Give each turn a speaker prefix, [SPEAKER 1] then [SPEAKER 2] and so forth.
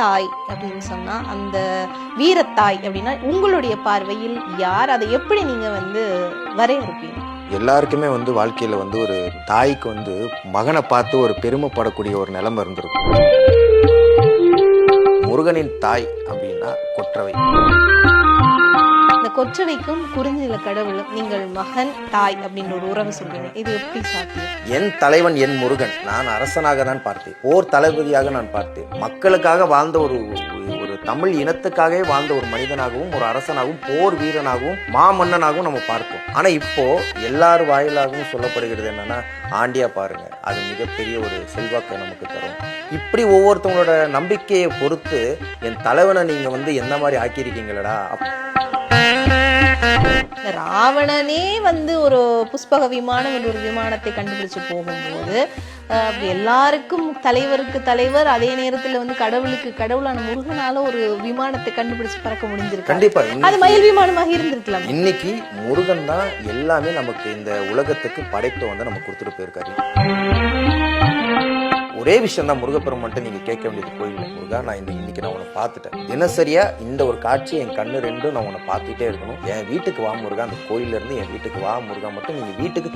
[SPEAKER 1] தாய் அப்படின்னு சொன்னா, அந்த வீரத்தாய் அப்படின்னா உங்களுடைய பார்வையில் யார்? அதை எப்படி நீங்க வரையறுப்பீங்க?
[SPEAKER 2] எல்லாருக்குமே வாழ்க்கையில ஒரு தாய்க்கு மகனை பார்த்து ஒரு பெருமைப்படக்கூடிய ஒரு நிலைமை இருந்திருக்கும். முருகனின் தாய் அப்படின்னா கொற்றவை.
[SPEAKER 1] இந்த கொற்றவைக்கும் குறிஞ்சில கடவுளும் நீங்கள் மகன் தாய் அப்படின்ற ஒரு உறவு சொல்றீங்க, இது எப்படி சாத்தியம்?
[SPEAKER 2] என் தலைவன் என் முருகன் நான் அரசனாக தான் பார்த்தேன், போர் தளபதியாக நான் பார்த்தேன், மக்களுக்காக வாழ்ந்த ஒரு தமிழ் இனத்துக்காகவே வாழ்ந்த ஒரு மனிதனாகவும் ஒரு அரசனாகவும் போர் வீரனாகவும் மாமன்னனாகவும் நம்ம பார்த்தோம். ஆனா இப்போ எல்லார் வாயிலாகவும் சொல்லப்படுகிறது என்னன்னா, ஆண்டியா பாருங்க, அது மிகப்பெரிய ஒரு செல்வாக்கை நமக்கு தரும். இப்படி ஒவ்வொருத்தவங்களோட நம்பிக்கையை பொறுத்து என் தலைவனை நீங்க எந்த மாதிரி ஆக்கியிருக்கீங்களடா.
[SPEAKER 1] ராவணனே ஒரு புஷ்பக விமானம் என்ற ஒரு விமானத்தை கண்டுபிடிச்சு போகும்போது அப்படி எல்லாருக்கும் தலைவருக்கு தலைவர், அதே நேரத்துல கடவுளுக்கு கடவுளான முருகனால ஒரு விமானத்தை கண்டுபிடிச்சு பறக்க முடிஞ்சிருக்கு.
[SPEAKER 2] கண்டிப்பா
[SPEAKER 1] அது மயில் விமானமாக இருந்திருக்கலாம்.
[SPEAKER 2] இன்னைக்கு முருகன் தான் எல்லாமே நமக்கு இந்த உலகத்துக்கு படைப்பு நம்ம கொடுத்துட்டு போயிருக்காரு. ஒரே விஷயம் தான் முருகப்பெருமான்ட்ட நீங்க கேட்க வேண்டியது, கோயில் முருகா நான் இன்னைக்கு நான் உன்னை பார்த்துட்டேன், தினசரியா இந்த ஒரு காட்சி என் கண்ணு ரெண்டும் நான் உன்னை பார்த்துட்டே இருக்கணும், என் வீட்டுக்கு வா முருகா, அந்த கோயில இருந்து என் வீட்டுக்கு வா முருகா மட்டும் நீங்க வீட்டுக்கு